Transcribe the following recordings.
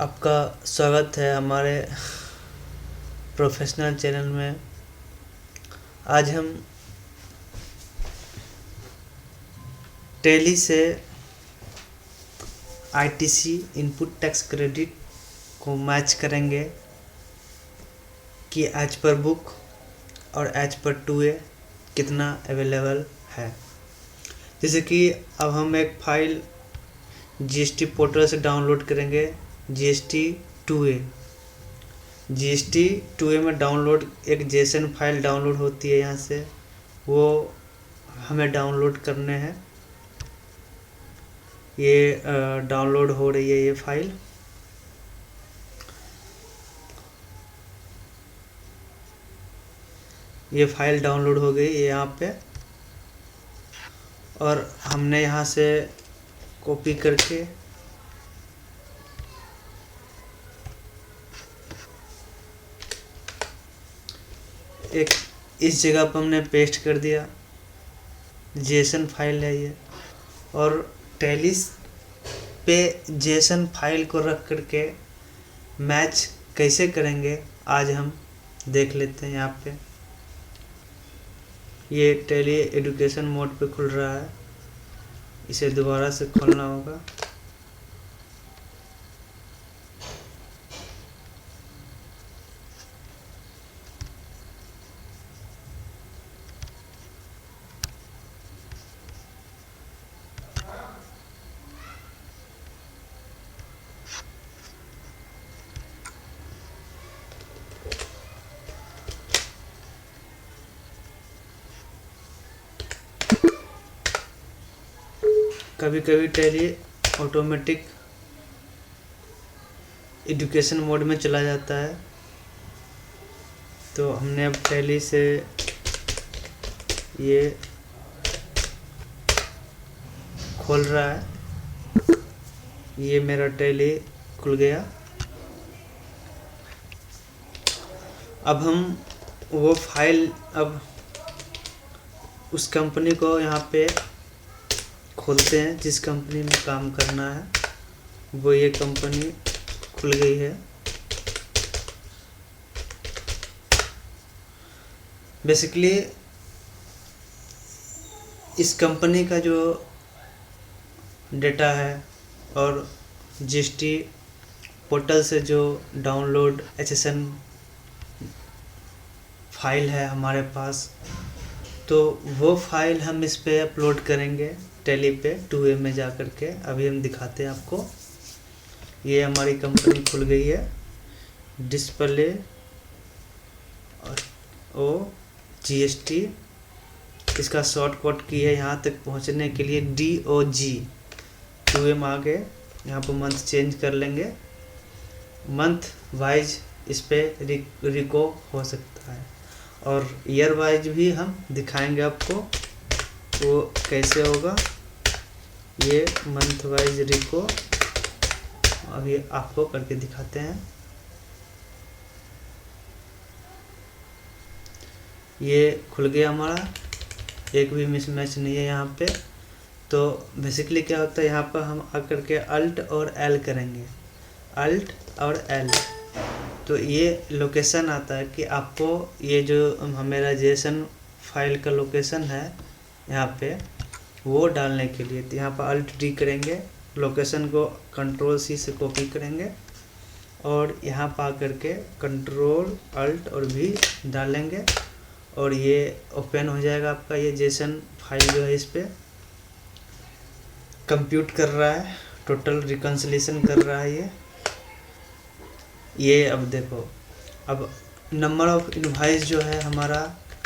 आपका स्वागत है हमारे प्रोफेशनल चैनल में। आज हम टैली से आईटीसी इनपुट टैक्स क्रेडिट को मैच करेंगे कि एज पर बुक और एज पर 2A कितना अवेलेबल है। जैसे कि अब हम एक फाइल जीएसटी पोर्टल से डाउनलोड करेंगे GST 2A में डाउनलोड एक जेसन फाइल डाउनलोड होती है, यहाँ से वो हमें डाउनलोड करने हैं। ये डाउनलोड हो रही है ये फाइल। ये फाइल डाउनलोड हो गई है यहाँ पे, और हमने यहाँ से कॉपी करके एक इस जगह पर हमने पेस्ट कर दिया। जेसन फाइल है ये, और टैली पे जेसन फाइल को रख करके मैच कैसे करेंगे आज हम देख लेते हैं। यहाँ पे ये टैली एजुकेशन मोड पे खुल रहा है, इसे दोबारा से खोलना होगा। कभी कभी टैली ऑटोमेटिक एजुकेशन मोड में चला जाता है, तो हमने अब टैली से ये खोल रहा है। ये मेरा टैली खुल गया। अब हम वो फाइल, अब उस कंपनी को यहाँ पे खोलते हैं जिस कंपनी में काम करना है। वो ये कंपनी खुल गई है। बेसिकली इस कंपनी का जो डेटा है और जीएसटी पोर्टल से जो डाउनलोड HSN फाइल है हमारे पास, तो वो फाइल हम इस पे अपलोड करेंगे टैली पे 2A में जा कर के। अभी हम दिखाते हैं आपको। ये हमारी कंपनी खुल गई है, डिस्प्ले और GST, इसका शॉर्टकट की है यहाँ तक पहुँचने के लिए DOG। 2A में आ गए, यहाँ पर मंथ चेंज कर लेंगे। मंथ वाइज इस पे रिको हो सकता है, और ईयर वाइज भी हम दिखाएंगे आपको वो कैसे होगा। ये मंथ वाइज रिको अभी आपको करके दिखाते हैं। ये खुल गया हमारा, एक भी मिसमैच नहीं है यहाँ पे। तो बेसिकली क्या होता है, यहाँ पर हम आकर के अल्ट और एल करेंगे, अल्ट और एल, तो ये लोकेशन आता है कि आपको ये जो मेरा जेसन फाइल का लोकेशन है यहाँ पे वो डालने के लिए। तो यहाँ पर अल्ट D करेंगे, लोकेशन को कंट्रोल C से कॉपी करेंगे, और यहाँ पर आकर के कंट्रोल अल्ट और V डालेंगे, और ये ओपन हो जाएगा आपका। ये जेसन फाइल जो है इस पर कंप्यूट कर रहा है, टोटल रिकन्सिलेशन कर रहा है ये। अब देखो, अब नंबर ऑफ इनवॉइस जो है हमारा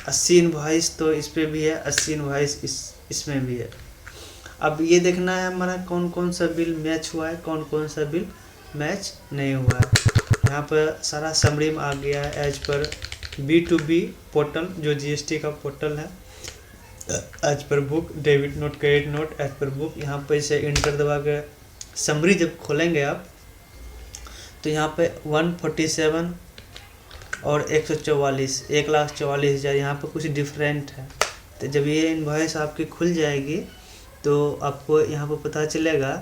80 इनवॉइस तो इस पे भी है, 80 इनवॉइस इसमें भी है। अब ये देखना है हमारा कौन कौन सा बिल मैच हुआ है, कौन कौन सा बिल मैच नहीं हुआ है। यहाँ पर सारा समरी में आ गया है एज पर B2B पोर्टल, जो GST का पोर्टल है। As per book, debit note, credit note, as per book. यहाँ पर इसे इंटर दबा के समरी जब खोलेंगे आप, तो यहाँ पे 147 और 144, 1,44,000 यहाँ पर कुछ डिफरेंट है। तो जब ये इनवॉइस आपकी खुल जाएगी तो आपको यहाँ पर पता चलेगा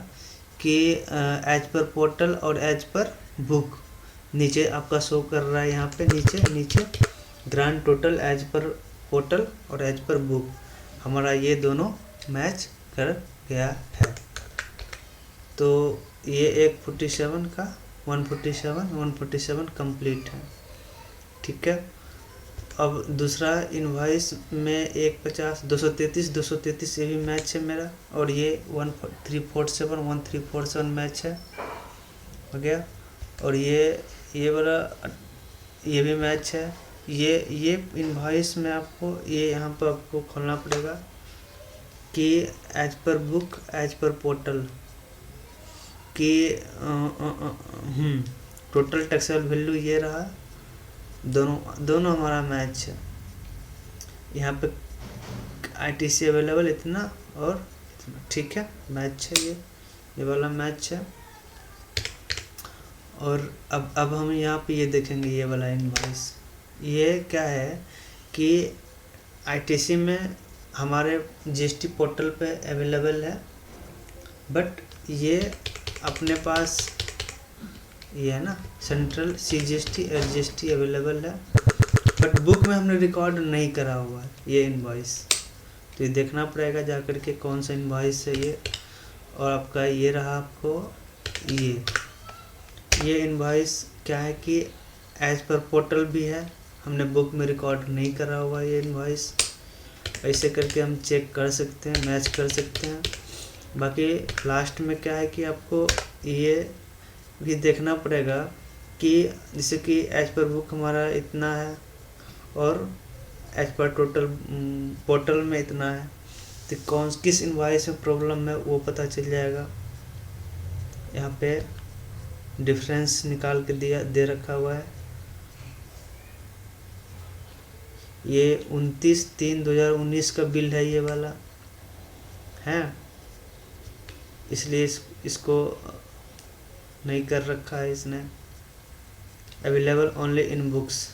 कि एज पर पोर्टल और एज पर बुक नीचे आपका शो कर रहा है। यहाँ पे नीचे grand total as per portal और एज पर बुक हमारा ये दोनों मैच कर गया है। तो ये 147 का 147 कंप्लीट है। ठीक है। अब दूसरा इनवॉइस में 150 233 ये भी मैच है मेरा, और ये 1347 मैच है हो गया। और ये वाला ये भी मैच है। ये इनवॉइस में आपको ये यहाँ पर आपको खोलना पड़ेगा कि as per book as per portal कि टोटल टैक्सेबल वैल्यू ये रहा, दोनों हमारा मैच है। यहाँ पे ITC अवेलेबल इतना और इतना, ठीक है, मैच है ये वाला मैच है। और अब हम यहाँ पे ये देखेंगे ये वाला इनवॉइस। ये क्या है कि ITC में हमारे GST पोर्टल पे अवेलेबल है, बट ये अपने पास ये है ना सेंट्रल CGST SGST अवेलेबल है, बट बुक में हमने रिकॉर्ड नहीं करा हुआ है ये इनवॉइस। तो ये देखना पड़ेगा जाकर के कौन सा इनवॉइस है ये। और आपका ये रहा आपको ये इनवॉइस क्या है कि एज पर पोर्टल भी है, हमने बुक में रिकॉर्ड नहीं करा हुआ ये इनवॉइस। ऐसे करके हम चेक कर सकते हैं, मैच कर सकते हैं। बाकी लास्ट में क्या है कि आपको ये भी देखना पड़ेगा कि जैसे कि एज पर बुक हमारा इतना है और एज पर टोटल पोर्टल में इतना है, तो किस इनवॉइस में प्रॉब्लम है वो पता चल जाएगा। यहाँ पे डिफरेंस निकाल के दे रखा हुआ है। ये 29/3/2019 का बिल है ये वाला है, इसलिए इसको नहीं कर रखा है इसने। अवेलेबल ओनली इन बुक्स,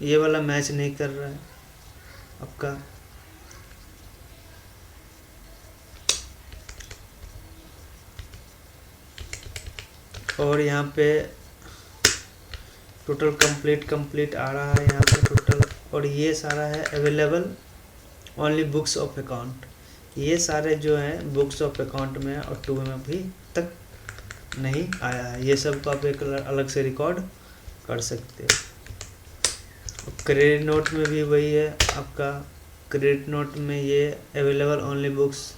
ये वाला मैच नहीं कर रहा है आपका। और यहाँ पे टोटल कंप्लीट आ रहा है यहाँ पे टोटल। और ये सारा है available only books of account, ये सारे जो हैं बुक्स ऑफ अकाउंट में और 2 में अभी तक नहीं आया है। ये सब को आप एक अलग से रिकॉर्ड कर सकते हो। क्रेडिट नोट में भी वही है आपका। क्रेडिट नोट में ये अवेलेबल ओनली बुक्स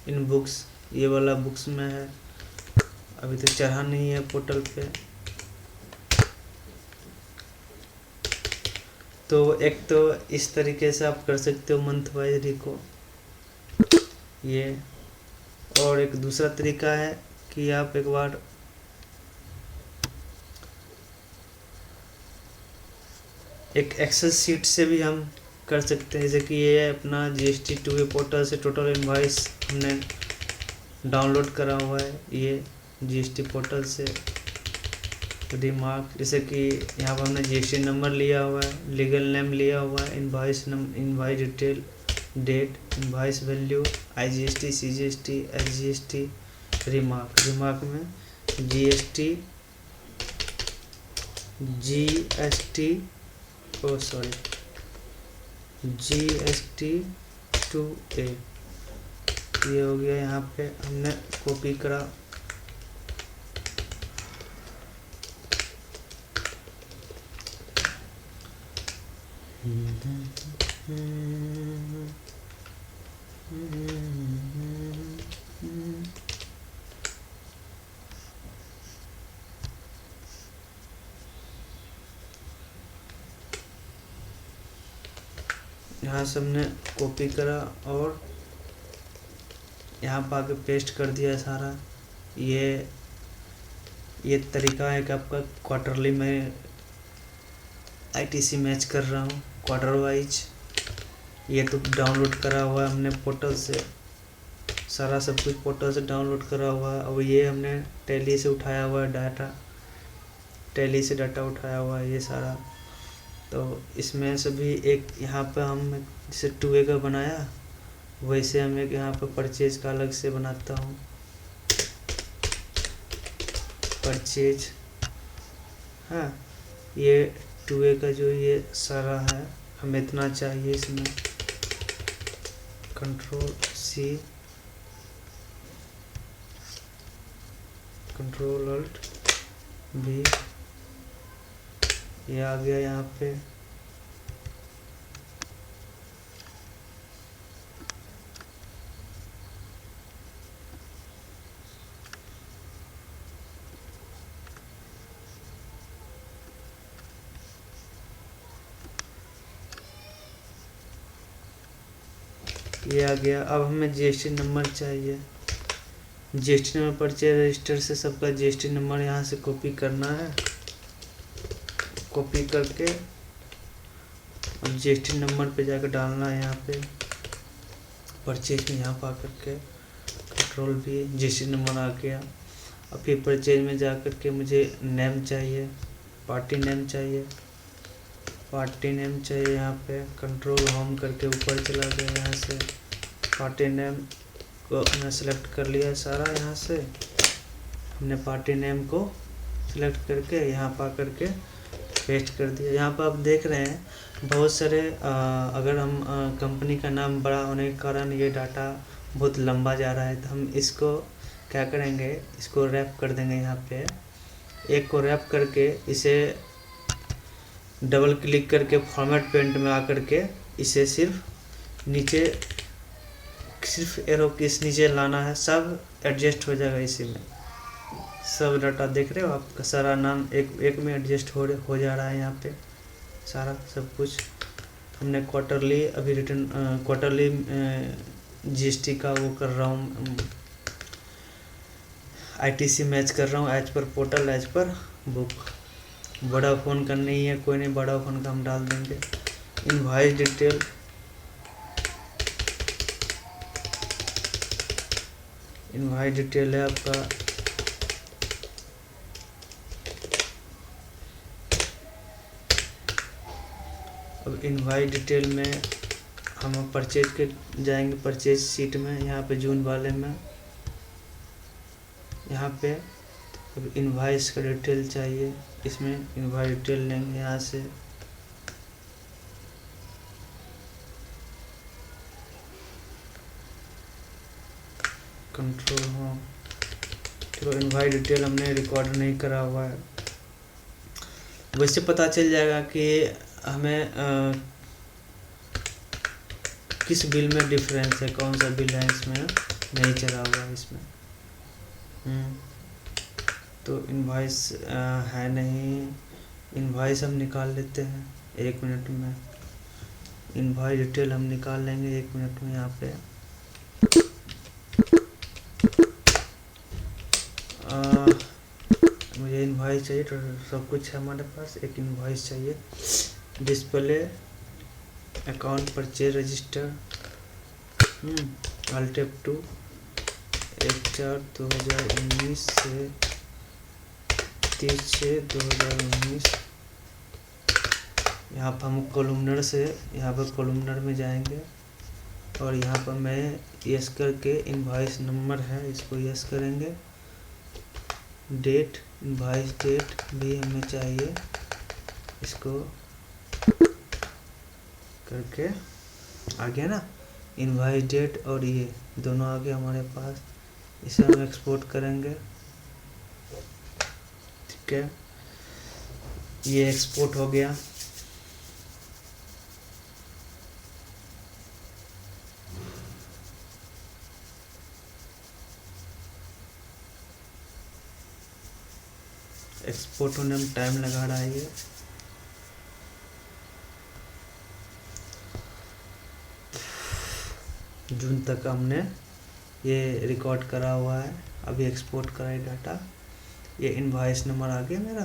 इन बुक्स ये वाला बुक्स में है, अभी तक चढ़ा नहीं है पोर्टल पे। तो एक तो इस तरीके से आप कर सकते हो मंथ वाइज रिको ये। और एक दूसरा तरीका है कि आप एक बार एक एक्सेल शीट से भी हम कर सकते हैं। जैसे कि ये अपना GST 2A पोर्टल से टोटल इनवॉइस हमने डाउनलोड करा हुआ है, ये GST पोर्टल से रिमार्क। जैसे कि यहाँ पर हमने GST नंबर लिया हुआ है, लीगल नेम लिया हुआ है, invoice detail, date, invoice value, IGST CGST SGST, remark में GST 2A ये हो गया। यहाँ पे हमने कॉपी करा। यहाँ से हमने कॉपी करा और यहाँ पर आके पेस्ट कर दिया सारा। ये तरीका है कि आपका क्वार्टरली में ITC मैच कर रहा हूँ क्वार्टर वाइज। ये तो डाउनलोड करा हुआ है हमने पोर्टल से, सारा सब कुछ पोर्टल से डाउनलोड करा हुआ है। अब ये हमने टैली से उठाया हुआ है डाटा, टैली से डाटा उठाया हुआ है ये सारा। तो इसमें से भी एक यहाँ पे हम जैसे 2A का बनाया, वैसे हम एक यहाँ पे परचेज का अलग से बनाता हूँ। परचेज, हाँ ये 2A का जो ये सारा है हमें इतना चाहिए इसमें, Ctrl+C, Ctrl+Alt+V, ये आ गया यहाँ पे। ये आ गया। अब हमें जीएसटी नंबर चाहिए। जीएसटी नंबर परचेज रजिस्टर से सबका जीएसटी नंबर यहाँ से कॉपी करना है। कॉपी करके अब जीएसटी नंबर पे जाकर डालना है यहाँ पे परचेज में, यहाँ पर आकर के Ctrl+V, जीएसटी नंबर आ गया। अब फिर परचेज में जाकर के मुझे नेम चाहिए, पार्टी नेम चाहिए, पार्टी नेम चाहिए। यहाँ पे कंट्रोल होम करके ऊपर चला गया, यहाँ से पार्टी नेम को हमने सेलेक्ट कर लिया सारा। यहाँ से हमने पार्टी नेम को सिलेक्ट करके यहाँ पर करके पेस्ट कर दिया। यहाँ पर आप देख रहे हैं बहुत सारे अगर हम कंपनी का नाम बड़ा होने के कारण ये डाटा बहुत लंबा जा रहा है, तो हम इसको क्या करेंगे, इसको रैप कर देंगे। यहाँ पे एक को रैप करके इसे डबल क्लिक करके फॉर्मेट पेंट में आकर के इसे सिर्फ नीचे, सिर्फ एरो किस नीचे लाना है, सब एडजस्ट हो जाएगा इसी में। सब डाटा देख रहे हो, आपका सारा नाम एक में एडजस्ट हो जा रहा है। यहाँ पे सारा सब कुछ हमने क्वार्टरली अभी रिटर्न क्वार्टरली जीएसटी का वो कर रहा हूँ, आईटीसी मैच कर रहा हूँ as per portal, as per book. बड़ा फ़ोन का नहीं है, कोई नहीं, बड़ा फ़ोन का हम डाल देंगे। इनवॉइस डिटेल, इनवॉइस डिटेल है आपका अब इनवॉइस डिटेल में हम परचेज के जाएंगे, परचेज सीट में, यहाँ पे जून वाले में, यहाँ पे अब इनवॉइस का डिटेल चाहिए, इसमें इनवॉइस डिटेल लेंगे यहाँ से। कंट्रोल होम, तो इनवॉइस डिटेल हमने रिकॉर्ड नहीं करा हुआ है, वैसे पता चल जाएगा कि हमें किस बिल में डिफरेंस है, कौन सा बिल है इसमें नहीं चला हुआ है इसमें। तो इनवॉइस है नहीं, इनवॉइस हम निकाल लेते हैं 1 मिनट में। इनवॉइस डिटेल हम निकाल लेंगे 1 मिनट में। यहाँ पे मुझे इनवॉइस चाहिए, तो सब कुछ है हमारे पास। एक इनवॉइस चाहिए, डिस्प्ले अकाउंट परचेज रजिस्टर, अल्टेप 2 1/4/2019 से 30/6/2019। यहाँ पर हम कॉलमनर से, यहाँ पर कॉलमनर में जाएंगे और यहाँ पर मैं यस करके इनवॉइस नंबर है इसको यस करेंगे। डेट, इनवॉइस डेट भी हमें चाहिए, इसको करके आ गया ना, इनवॉइस डेट और ये दोनों आ गए हमारे पास। इसे हम एक्सपोर्ट करेंगे, ठीक है, ये एक्सपोर्ट हो गया। एक्सपोर्ट होने में टाइम लगा रहा है ये। जून तक हमने ये रिकॉर्ड करा हुआ है, अभी एक्सपोर्ट करा है डाटा। ये इनवॉइस नंबर आ गया मेरा,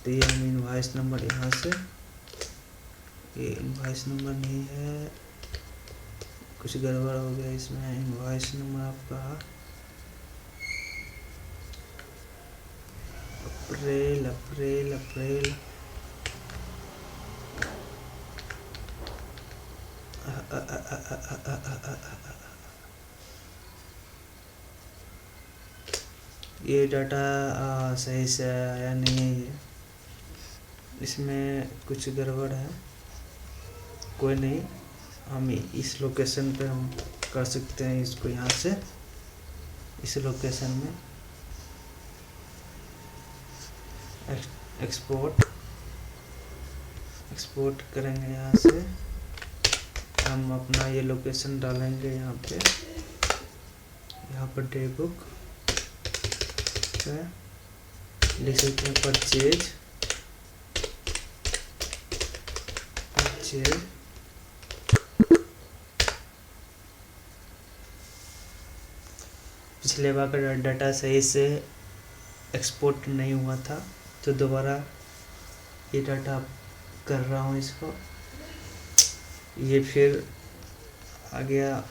तो ये हम इनवॉइस नंबर यहाँ से, ये इनवॉइस नंबर नहीं है, कुछ गड़बड़ हो गया इसमें। इनवॉइस नंबर आपका अप्रैल अप्रैल अप्रैल ये डाटा सही से आया नहीं है, ये इसमें कुछ गड़बड़ है। कोई नहीं, हम इस लोकेशन पे हम कर सकते हैं इसको, यहाँ से इस लोकेशन में एक्सपोर्ट करेंगे। यहाँ से हम अपना ये लोकेशन डालेंगे यहाँ पर डे बुक लिख सकते हैं परचेज पिछले बार का डाटा सही से एक्सपोर्ट नहीं हुआ था, तो दोबारा ये डाटा कर रहा हूँ इसको। ये फिर आ गया,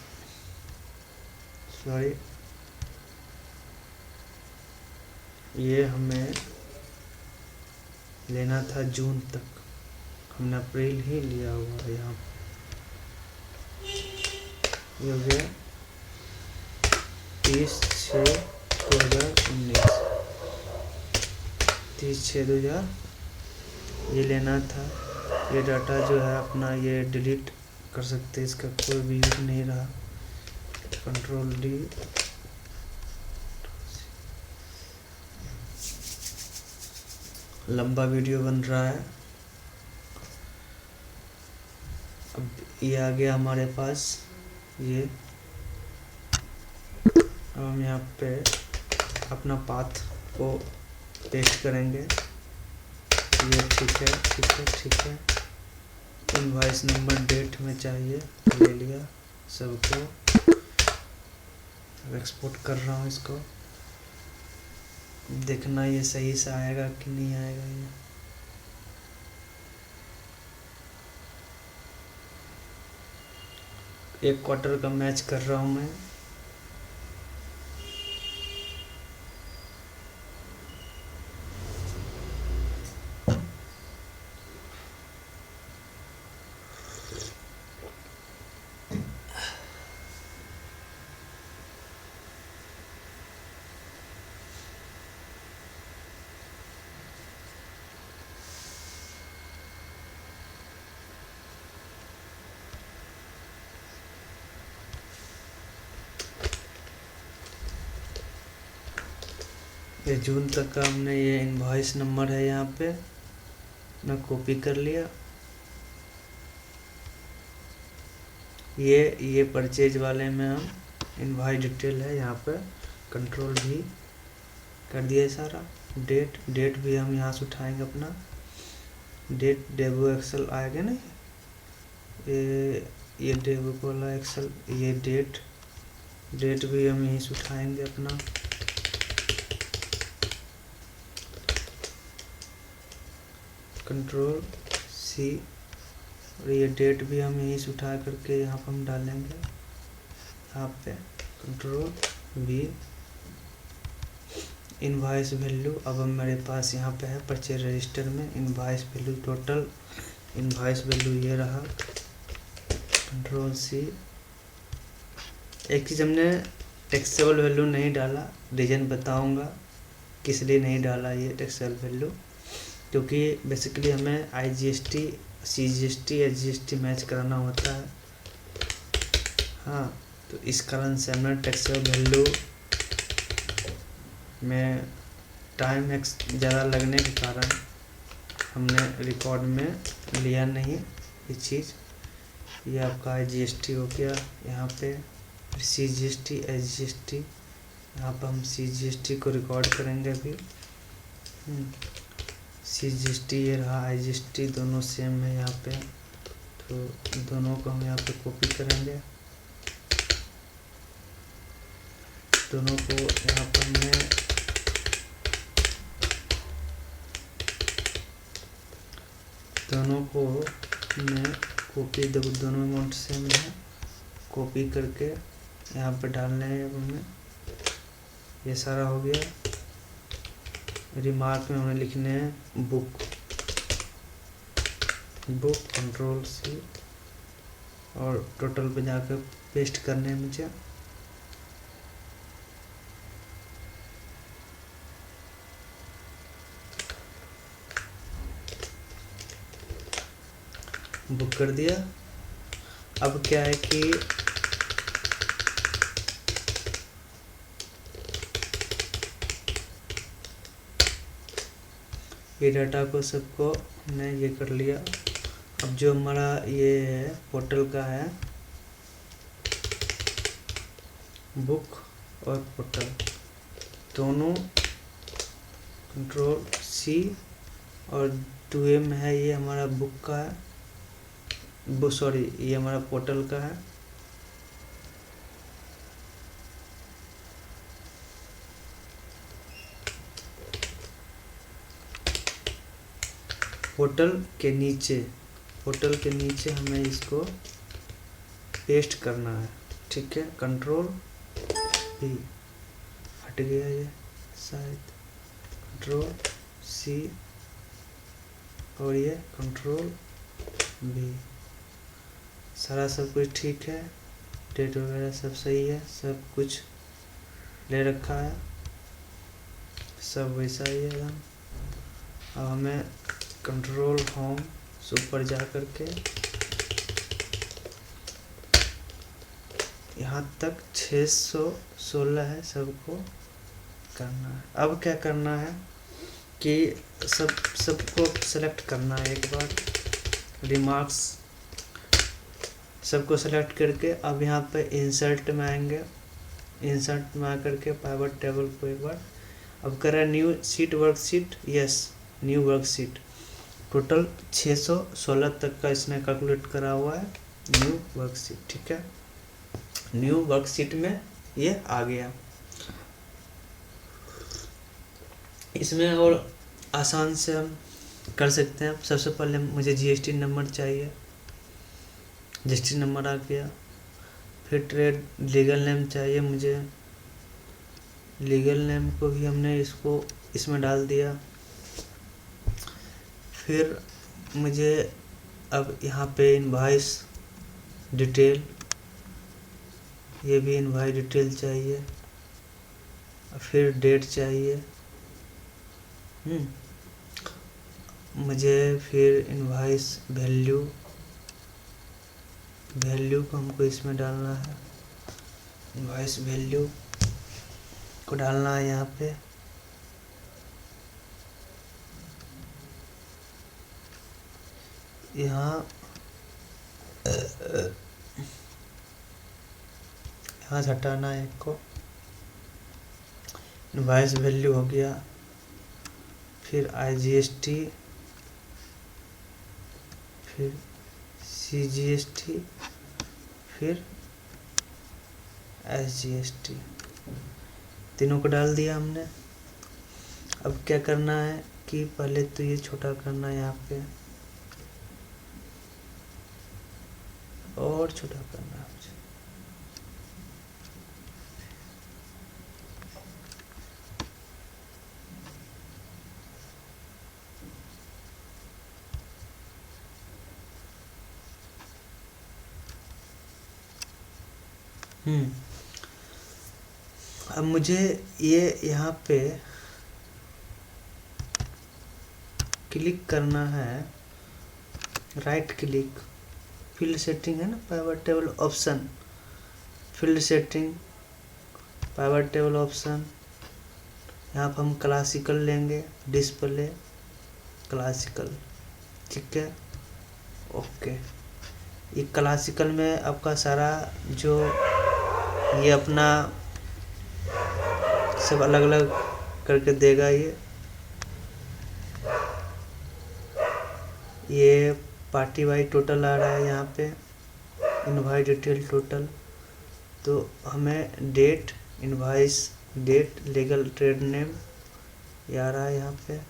सॉरी, ये हमें लेना था जून तक, हमने अप्रैल ही लिया हुआ है। यहाँ ये हो गया 30/6/2019, 30/6/2000 ये लेना था। ये डाटा जो है अपना ये डिलीट कर सकते हैं, इसका कोई भी यूज नहीं रहा। कंट्रोल डी, लंबा वीडियो बन रहा है। अब ये आ गया हमारे पास, ये अब हम यहाँ पे अपना पाथ को पेस्ट करेंगे। ये ठीक है। इनवॉइस नंबर डेट में चाहिए, ले लिया सबको। अब एक्सपोर्ट कर रहा हूँ इसको, देखना ये सही से आएगा कि नहीं आएगा। ये 1 क्वार्टर का मैच कर रहा हूँ मैं। ये जून तक का हमने ये इनवॉइस नंबर है, यहाँ पे मैं कॉपी कर लिया। ये परचेज वाले में हम इनवॉइस डिटेल है, यहाँ पे कंट्रोल भी कर दिया सारा। डेट भी हम यहाँ से उठाएंगे अपना। डेट डेबो एक्सेल आएगा ना, ये डेबो वाला एक्सेल, ये डेट भी हम यहीं से उठाएंगे अपना। कंट्रोल सी, और ये डेट भी हम यहीं से उठा करके यहाँ पर हम डालेंगे। यहाँ पे कंट्रोल वी, इनवॉइस वैल्यू अब मेरे पास यहाँ पे है परचेज रजिस्टर में। Invoice value, total invoice value ये रहा। Control C. एक चीज़ हमने टैक्सेबल वैल्यू नहीं डाला, रीजन बताऊंगा किस लिए नहीं डाला ये टैक्सेबल वैल्यू, क्योंकि बेसिकली हमें IGST, CGST, SGST मैच कराना होता है। हाँ, तो इस कारण से हमने टैक्सेबल वैल्यू में टाइम ज़्यादा लगने के कारण हमने रिकॉर्ड में लिया नहीं ये चीज़। ये आपका IGST हो गया, यहाँ पे CGST, SGST, यहाँ पर हम CGST को रिकॉर्ड करेंगे अभी। CGST ये रहा, IGST दोनों सेम है यहाँ पे, तो दोनों को हम यहाँ पे कॉपी करेंगे। दोनों को यहाँ पर मैं कॉपी, दोनों अमाउंट सेम है, कॉपी करके यहाँ पे डालने हैं। अब हमें ये सारा हो गया। रिमार्क में हमें लिखने हैं बुक, कंट्रोल सी, और टोटल पे जाकर पेस्ट करने हैं मुझे। बुक कर दिया। अब क्या है कि ये डाटा को सबको हमने ये कर लिया। अब जो हमारा ये है पोर्टल का है, बुक और पोर्टल दोनों कंट्रोल सी और 2M है, ये हमारा बुक का है, सॉरी ये हमारा पोर्टल का है। पोर्टल के नीचे हमें इसको पेस्ट करना है, ठीक है। कंट्रोल भी हट गया ये शायद, कंट्रोल सी और ये कंट्रोल भी, सारा सब कुछ ठीक है, डेट वगैरह सब सही है, सब कुछ ले रखा है, सब वैसा ही है एकदम। अब हमें कंट्रोल होम सुपर जा करके यहाँ तक 616 है, सबको करना है। अब क्या करना है कि सबको सेलेक्ट करना है एक बार, रिमार्क्स सबको सेलेक्ट करके अब यहाँ पे इंसर्ट में आएंगे, इंसर्ट में आकर के पाइवट टेबल को एक बार अब करें new sheet worksheet, yes new worksheet. Total 616 तक का इसने कैलकुलेट करा हुआ है, न्यू वर्कशीट, ठीक है। न्यू वर्कशीट में ये आ गया। इसमें और आसान से हम कर सकते हैं। सबसे पहले मुझे जीएसटी नंबर चाहिए, जीएसटी नंबर आ गया। फिर ट्रेड लीगल नेम चाहिए मुझे, लीगल नेम को भी हमने इसको इसमें डाल दिया। फिर मुझे अब यहाँ पे इनवॉइस डिटेल, ये भी इनवॉइस डिटेल चाहिए। फिर डेट चाहिए, मुझे फिर इनवॉइस वैल्यू को हमको इसमें डालना है, इनवॉइस वैल्यू को डालना है यहाँ पे। यहाँ से हटाना है एक को, इनवॉइस वैल्यू हो गया। फिर IGST, फिर CGST, फिर SGST, तीनों को डाल दिया हमने। अब क्या करना है कि पहले तो ये छोटा करना है यहाँ पे और छोटा करना है। अब मुझे ये यहाँ पे क्लिक करना है, राइट क्लिक, फील्ड सेटिंग है ना, pivot table option, field setting, pivot table option. यहाँ पर हम क्लासिकल लेंगे, डिस्प्ले क्लासिकल, ठीक है, ओके। ये क्लासिकल में आपका सारा जो ये अपना सब अलग अलग करके देगा। ये पार्टी वाइज टोटल आ रहा है यहाँ पे, इनवॉइस डिटेल टोटल। तो हमें date, invoice date, legal trade name ये आ रहा है यहाँ पे।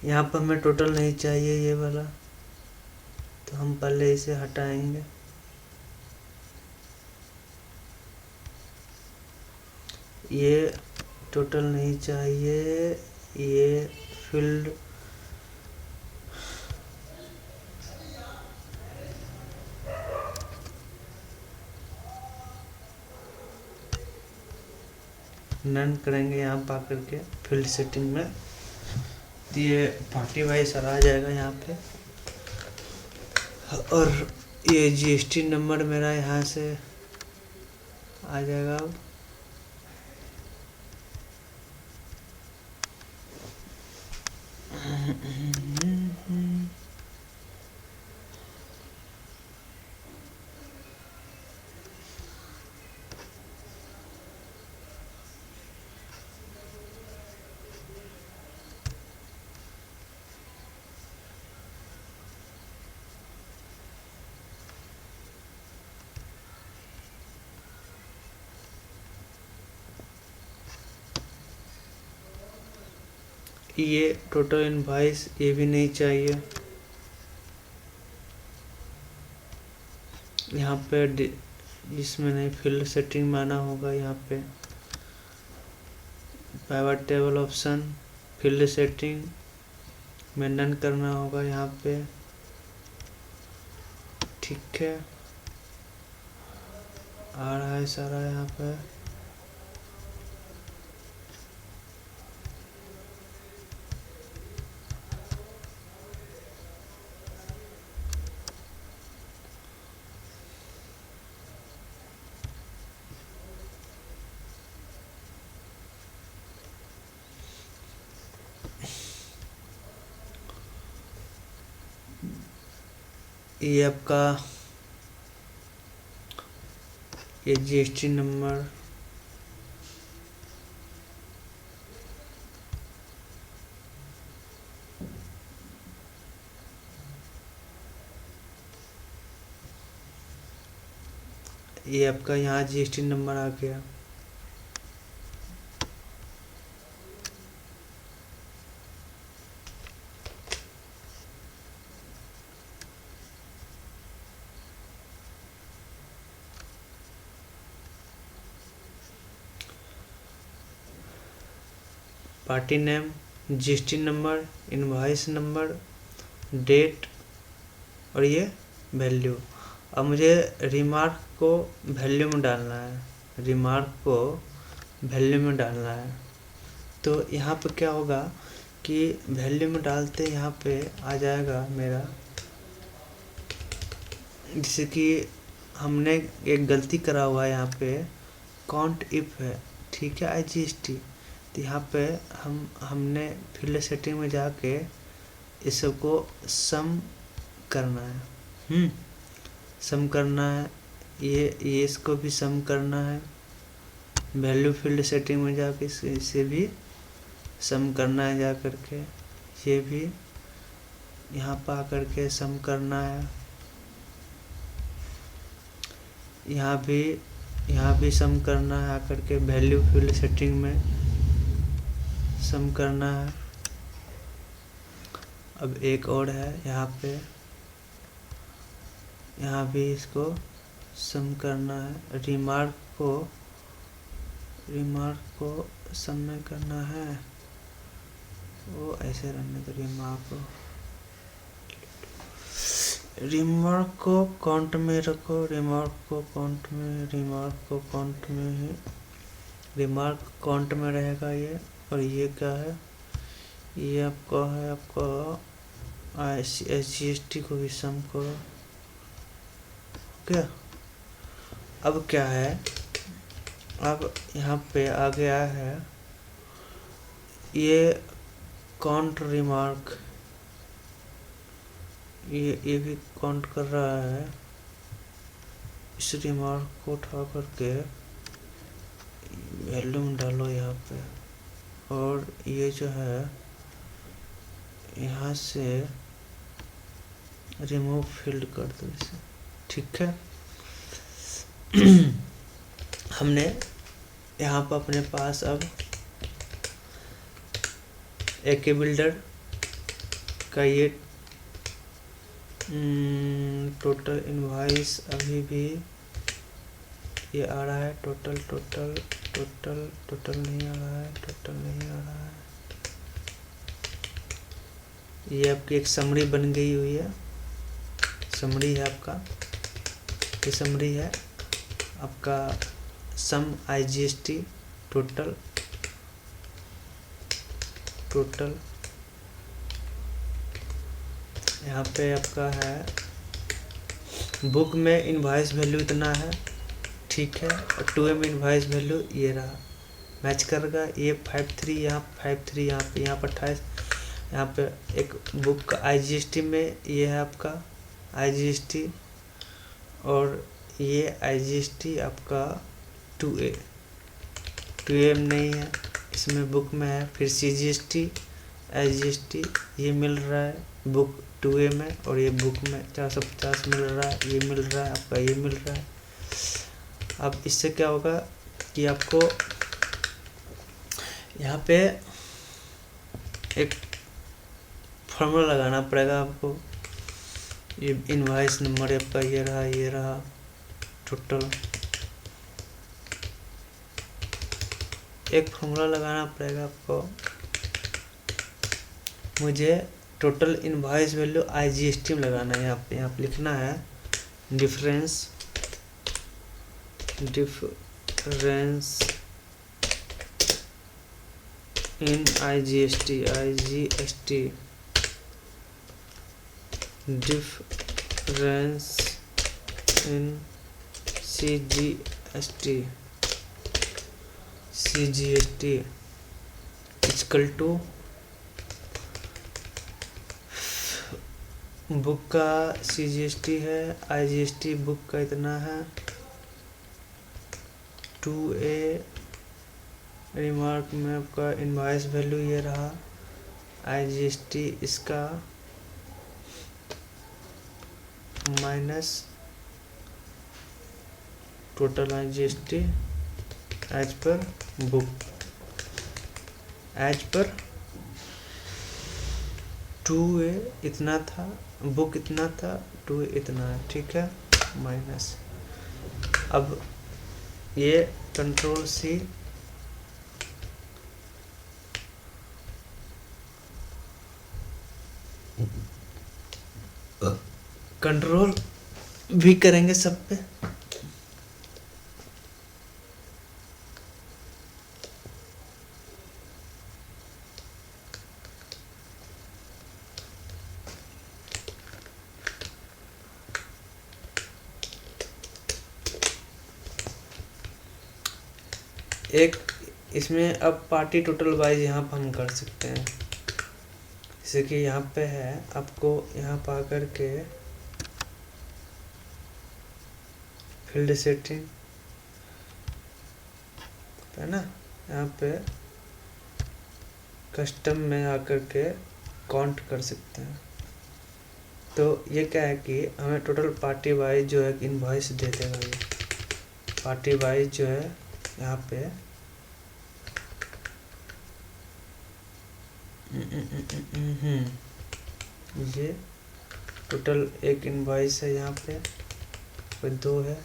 यहाँ पर हमें टोटल नहीं चाहिए ये वाला, तो हम पहले इसे हटाएंगे। ये टोटल नहीं चाहिए, ये फील्ड नन करेंगे यहाँ पा करके फील्ड सेटिंग में, तो ये पार्टी वाइज आ जाएगा यहाँ पे। और ये जीएसटी नंबर मेरा यहाँ से आ जाएगा। अब ये टोटल इनवॉइस ये भी नहीं चाहिए। यहाँ पे इसमें नहीं, फील्ड सेटिंग में आना होगा। यहाँ पे pivot table option, field setting में नन करना होगा यहाँ पे। ठीक है, आ रहा है सारा यहाँ पे। ये आपका ये जीएसटी नंबर, ये आपका यहाँ जीएसटी नंबर आ गया। Party name, GST number, invoice number, date और ये वैल्यू। अब मुझे रिमार्क को वैल्यू में डालना है, रिमार्क को वैल्यू में डालना है। तो यहाँ पे क्या होगा कि वैल्यू में डालते यहाँ पे आ जाएगा मेरा, जैसे कि हमने एक गलती करा हुआ है यहाँ पे, काउंट इफ है, ठीक है, IGST। तो यहाँ पे हमने फील्ड सेटिंग में जाके इस सबको सम करना है, सम करना है। ये इसको भी सम करना है, वैल्यू फील्ड सेटिंग में जाके इसे भी सम करना है जा करके, ये भी यहाँ पर आकर के सम करना है। यहाँ भी सम करना है आकर के, वैल्यू फील्ड सेटिंग में सम करना है। अब एक और है यहाँ पे, यहाँ भी इसको सम करना है। रिमार्क को सम में करना है, वो ऐसे रहने दो। रिमार्क को काउंट में रखो, रिमार्क को काउंट में, रिमार्क काउंट में रहेगा ये। और ये क्या है, ये आपका है आपका SGST को भी सम करो। क्या अब क्या है, अब यहाँ पे आ गया है ये काउंट रिमार्क, ये भी काउंट कर रहा है। इस रिमार्क को उठा करके वैल्यू में डालो यहाँ पे, और ये जो है यहाँ से रिमूव फील्ड कर दो इसे। ठीक है, हमने यहाँ पर अपने पास अब AK बिल्डर का ये टोटल इनवॉइस अभी भी ये आ रहा है। टोटल टोटल टोटल टोटल नहीं आ रहा है, टोटल नहीं आ रहा है। ये आपकी एक समरी बन गई हुई है, समरी है आपका, ये समरी है आपका सम IGST टोटल टोटल। यहाँ पे आपका है बुक में इनवॉइस वैल्यू इतना है, ठीक है, और 2M इनवॉइस वैल्यू ये रहा, मैच करेगा। ये 53 यहाँ 53 यहाँ पे 28 यहाँ पे एक बुक का IGST में ये है आपका IGST, और ये IGST आपका 2M नहीं है, इसमें बुक में है। फिर CGST IGST ये मिल रहा है, बुक 2A में, और ये बुक में 450 मिल रहा है, ये मिल रहा है आपका, ये मिल रहा है। अब इससे क्या होगा कि आपको यहाँ पे एक फॉर्मूला लगाना पड़ेगा आपको। ये इनवॉइस नंबर आपका ये रहा टोटल, एक फॉर्मूला लगाना पड़ेगा आपको। मुझे टोटल इनवॉइस वैल्यू IGST में लगाना है। यहाँ पे लिखना है difference in IGST difference in CGST equal to book का CGST है, IGST बुक का इतना है 2A, रिमार्क में आपका इनवॉइस वैल्यू ये रहा, IGST इसका minus total IGST as per book, as per 2A इतना था, बुक इतना था, 2A इतना है, ठीक है, माइनस। अब ये कंट्रोल C कंट्रोल भी करेंगे सब पे। एक इसमें अब पार्टी टोटल वाइज यहाँ पर हम कर सकते हैं, जैसे कि यहाँ पे है आपको यहाँ पर आकर के फील्ड सेटिंग है ना, यहाँ पे कस्टम में आकर के काउंट कर सकते हैं। तो ये क्या है कि हमें टोटल पार्टी वाइज जो है इनवॉइस दे देगा। ये पार्टी वाइज जो है यहाँ पे ये टोटल एक इनवॉइस है, यहाँ पे कोई 2 है,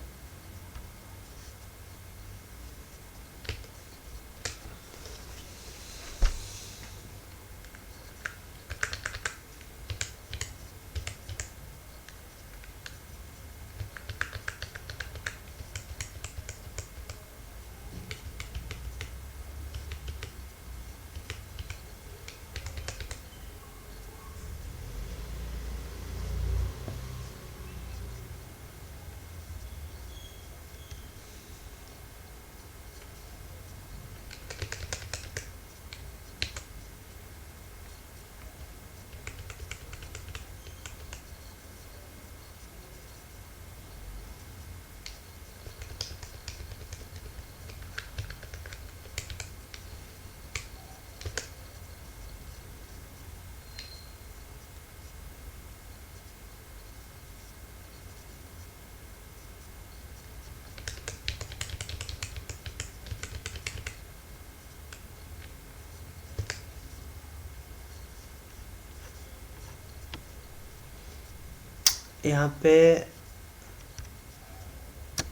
यहाँ पे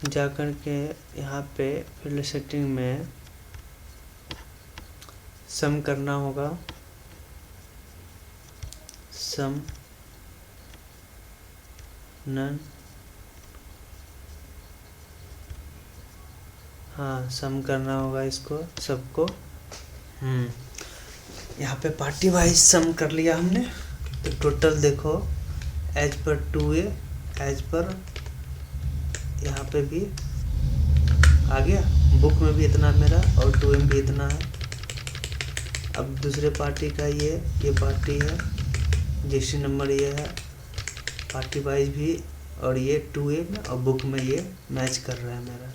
जाकर के यहाँ पे फिर सेटिंग में सम करना होगा, सम नन, हाँ सम करना होगा इसको सबको। यहाँ पे पार्टी वाइज सम कर लिया हमने, तो टोटल देखो as per 2a, as per यहाँ पे भी आ गया, बुक में भी इतना मेरा और 2m भी इतना है। अब दूसरे पार्टी का ये पार्टी है, रजिस्ट्री नंबर ये है, पार्टी वाइज भी, और ये 2a में और बुक में ये मैच कर रहा है मेरा,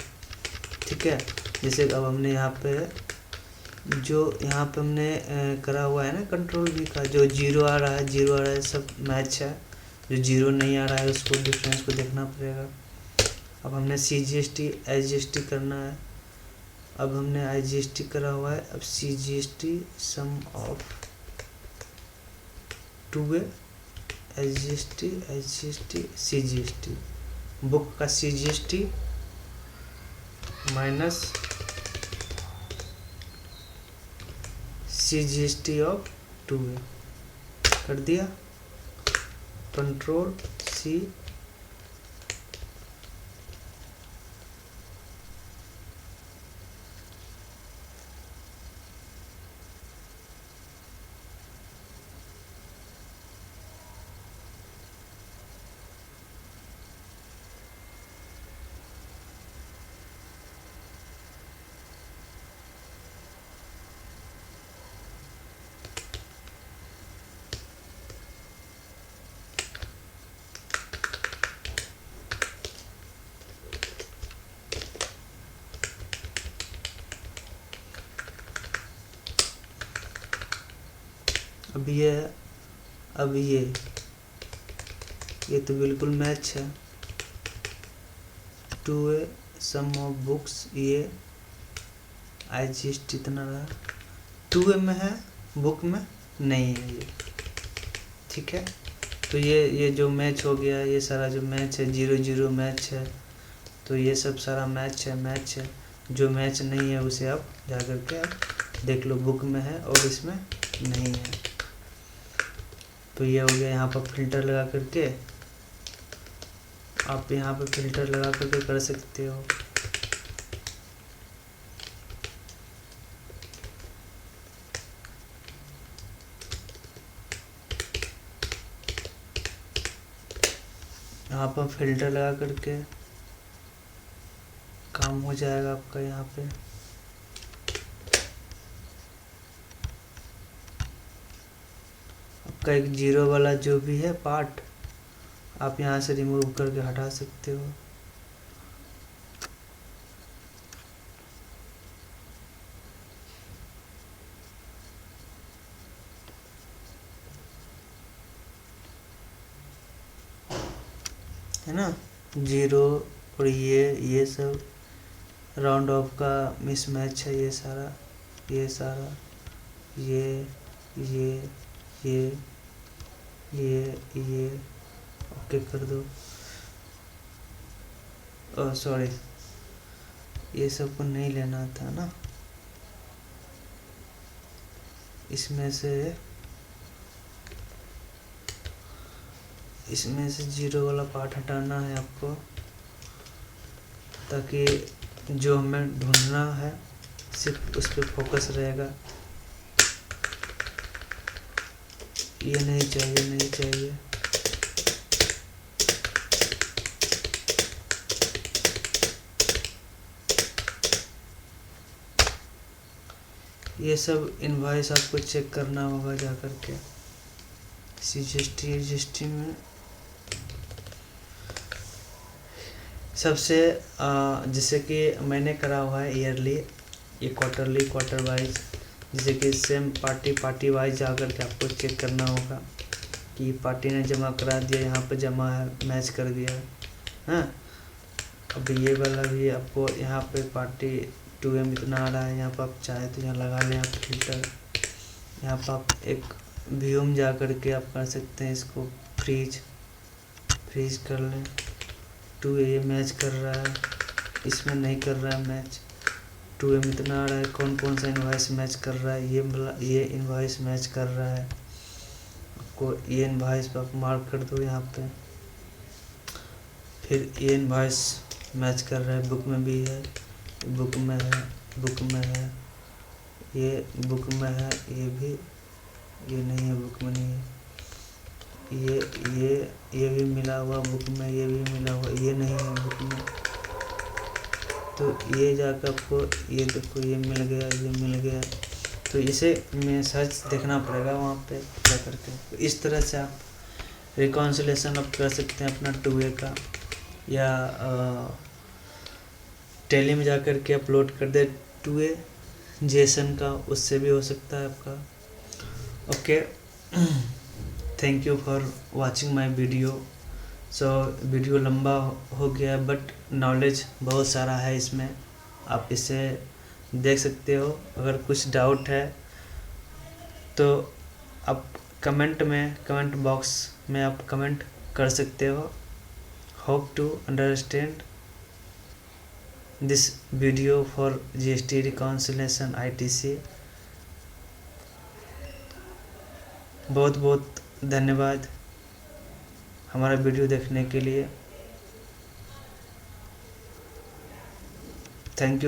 ठीक है। जैसे अब हमने यहाँ पे हमने करा हुआ है ना कंट्रोल भी का, जो 0 आ रहा है, 0 आ रहा है, सब मैच है। जो 0 नहीं आ रहा है उसको डिफरेंस को देखना पड़ेगा। अब हमने CGST IGST करना है। अब हमने IGST करा हुआ है, अब CGST sum of 2a IGST CGST, book का CGST minus CGST of 2a कर दिया, कंट्रोल C। अब ये तो बिल्कुल मैच है। 2a सम ऑफ बुक्स, ये IGST इतना रहा, 2a में है, बुक में नहीं है ये, ठीक है। तो ये जो मैच हो गया, ये सारा जो मैच है 0-0 मैच है, तो ये सब सारा मैच है। जो मैच नहीं है उसे आप जा करके आप देख लो, बुक में है और इसमें नहीं है। तो ये हो गया। यहाँ पर फिल्टर लगा करके आप यहाँ पे फिल्टर लगा करके कर सकते हो। यहाँ पर फिल्टर लगा करके काम हो जाएगा आपका। यहाँ पे आपका एक 0 वाला जो भी है पार्ट, आप यहाँ से रिमूव करके हटा सकते हो। है ना, 0 और ये सब राउंड ऑफ का मिसमैच है, ये सारा ये ओके कर दो। सॉरी, ये सब को नहीं लेना था ना, इसमें से 0 वाला पार्ट हटाना है आपको, ताकि जो हमें ढूंढना है सिर्फ उस पर फोकस रहेगा। ये नहीं चाहिए। ये सब इनवॉइस आपको चेक करना होगा जा करके CGST में। सबसे जैसे कि मैंने करा हुआ है ईयरली, ये क्वार्टरली, क्वार्टर वाइज, जैसे कि सेम पार्टी वाइज जाकर के आपको चेक करना होगा कि पार्टी ने जमा करा दिया, यहाँ पे जमा है, मैच कर दिया है। हाँ, अब ये वाला भी आपको यहाँ पे पार्टी 2m इतना आ रहा है, यहाँ पर आप चाहे तो यहाँ लगा लें आप फिल्टर। यहाँ पर आप एक व्यू में जा कर के आप कर सकते हैं इसको फ्रीज कर लें। 2A ये मैच कर रहा है, इसमें नहीं कर रहा है मैच। 2A में इतना आ रहा है, कौन कौन सा इनवॉइस मैच कर रहा है, ये इनवॉइस मैच कर रहा है। आपको ये इनवॉइस पर आप मार्क कर दो यहाँ पे। फिर ये इनवॉइस मैच कर रहा है, बुक में भी है, बुक में है, बुक में है, ये बुक में है, ये भी, ये नहीं है, बुक में नहीं है। ये भी मिला हुआ बुक में, ये भी मिला हुआ, ये नहीं है बुक में। तो ये जाकर आपको ये देखो, ये मिल गया, ये मिल गया। तो इसे में सर्च देखना पड़ेगा वहाँ पे क्या करके। तो इस तरह से आप रिकॉन्सिलेशन आप कर सकते हैं अपना 2A का, या टेली में जाकर के अपलोड कर दे 2A जेसन का, उससे भी हो सकता है आपका। Okay, thank you for watching my video. So video लंबा हो गया, बट नॉलेज बहुत सारा है इसमें, आप इसे देख सकते हो। अगर कुछ डाउट है तो आप कमेंट बॉक्स में आप कमेंट कर सकते हो। Hope to understand this video for GST reconciliation ITC। बहुत बहुत धन्यवाद हमारा वीडियो देखने के लिए। Thank you.